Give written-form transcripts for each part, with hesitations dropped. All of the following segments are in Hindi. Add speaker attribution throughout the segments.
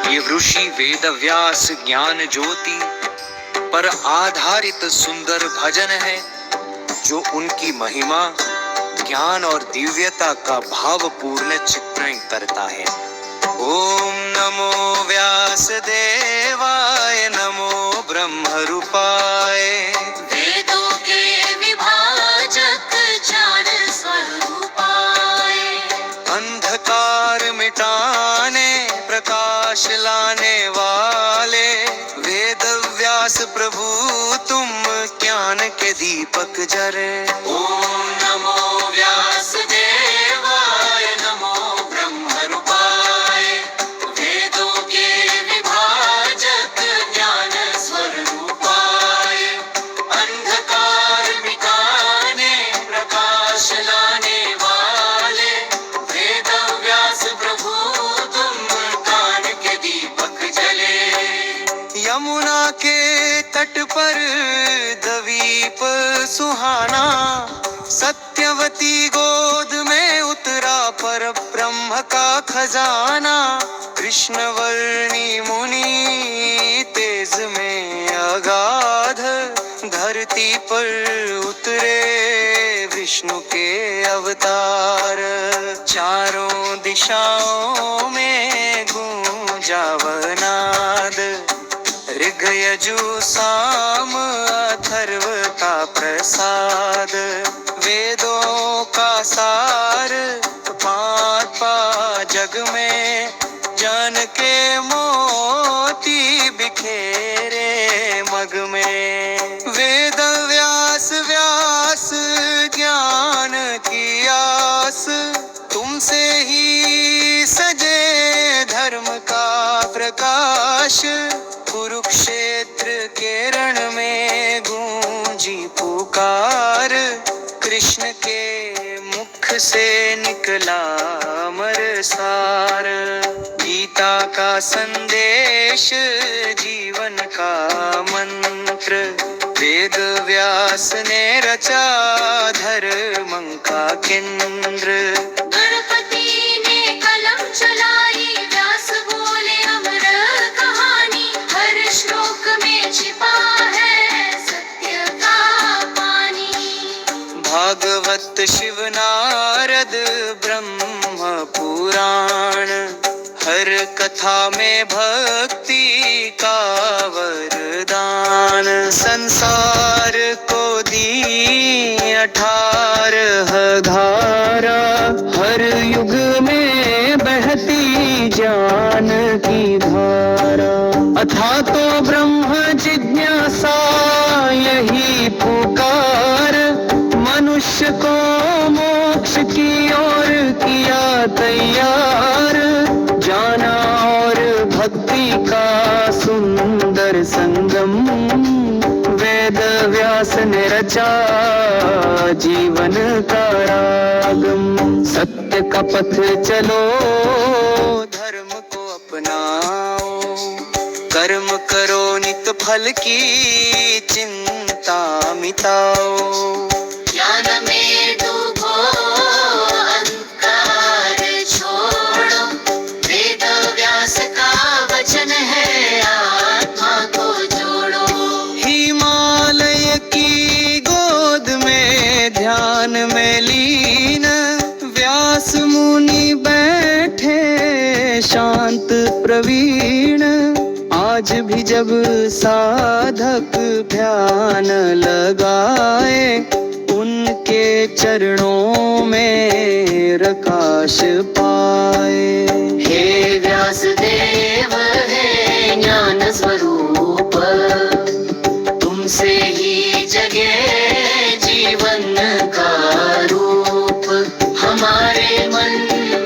Speaker 1: ये ऋषि वेद व्यास ज्ञान ज्योति पर आधारित सुंदर भजन है, जो उनकी महिमा ज्ञान और दिव्यता का भावपूर्ण चित्रण करता है। ओम नमो व्यास देवाय, नमो ब्रह्म रूपाय,
Speaker 2: वेदों के विभाजक ज्ञान स्वरूपाय,
Speaker 1: अंधकार मिटाने प्रकाश लाने वाले वेद व्यास प्रभु तुम ज्ञान के दीपक जरे।
Speaker 2: ओम नमो व्यास देवाय, नमो ब्रह्म रूपाय, वेदों के विभाजक ज्ञान स्वरूपाय, अंधकार मिटाने प्रकाश लाने वाले वेद व्यास प्रभु तुम ज्ञान के दीपक जले।
Speaker 1: यमुना के तट पर द्वीप सुहाना, सत्यवती गोद में उतरा पर ब्रह्म का खजाना। कृष्णवर्णी मुनि तेज में अगाध, धरती पर उतरे विष्णु के अवतार। चारों दिशाओं में गूंजा वनाद, ऋग यजु साम अथर्व का प्रसाद। वेदों का सार पांच जग में, जान के मोती बिखेरे मग में। वेद व्यास व्यास ज्ञान की आस, तुमसे ही सजे धर्म का प्रकाश। कुरुक्षेत्र के रण में गूंजी पुकार, कृष्ण के मुख से निकला अमर सार। गीता का संदेश जीवन का मंत्र, वेद व्यास ने रचा धर्म का केंद्र।
Speaker 2: गणपति ने कलम चलाई, व्यास बोले अमर कहानी। हर श्लोक में छिपा है सत्य का पानी।
Speaker 1: भागवत शिव नारद ब्रह्म पुराण, हर कथा में भक्ति का वरदान। संसार को दी 18 धारा, हर युग में बहती ज्ञान की धारा। अथा तो ब्रह्म जिज्ञासा यही पुकार, मनुष्य को मोक्ष की ओर किया तैयार। जाना और भक्ति का सुंदर संगम, वेद व्यास ने रचा जीवन का रागम। सत्य का पथ चलो, धर्म को अपनाओ, कर्म करो नित फल की चिंता मिटाओ।
Speaker 2: ज्ञान में डूबो अंधकार छोड़ो, वेद व्यास का वचन है आत्मा को जोड़ो।
Speaker 1: हिमालय की गोद में ध्यान में लीन, व्यास मुनि बैठे शांत प्रवीण। आज भी जब साधक ध्यान लगाए, उनके चरणों में प्रकाश पाए।
Speaker 2: हे व्यास देव है ज्ञान स्वरूप, तुमसे ही जगे जीवन का रूप। हमारे मन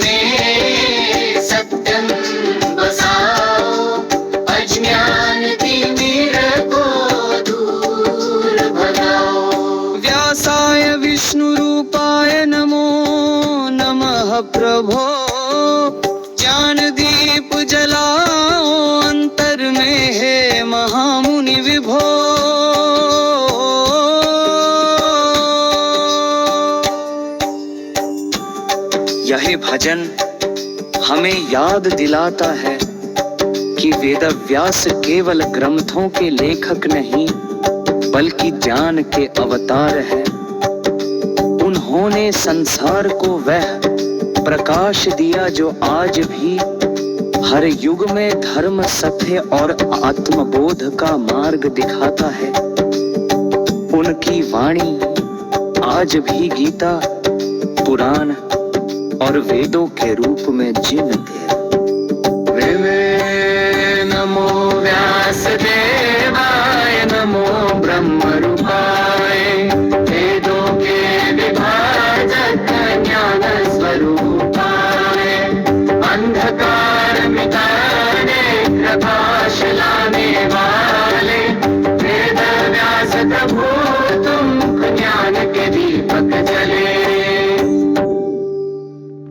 Speaker 2: में सत्यम बसाओ, अज्ञान तिमिर को दूर भगाओ।
Speaker 1: व्यासाय विष्णु रूपाय नमो नमः प्रभो, ज्ञान दीप जलाओ अंतर में हे महामुनि विभो। यह भजन हमें याद दिलाता है कि वेदव्यास केवल ग्रंथों के लेखक नहीं बल्कि ज्ञान के अवतार है। उन्होंने संसार को वह प्रकाश दिया जो आज भी हर युग में धर्म, सत्य और आत्मबोध का मार्ग दिखाता है। उनकी वाणी आज भी गीता, पुराण और वेदों के रूप में जीवित है। नमो व्यासदेवाय, नमो ब्रह्म रूपाय, वेदों के विभाजक ज्ञान स्वरूपाय, अंधकार मिटाने प्रकाश लाने वाले वेद व्यास प्रभु, तुम ज्ञान के दीपक जले।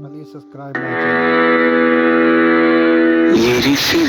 Speaker 3: Please subscribe my channel.
Speaker 1: ये ऋषि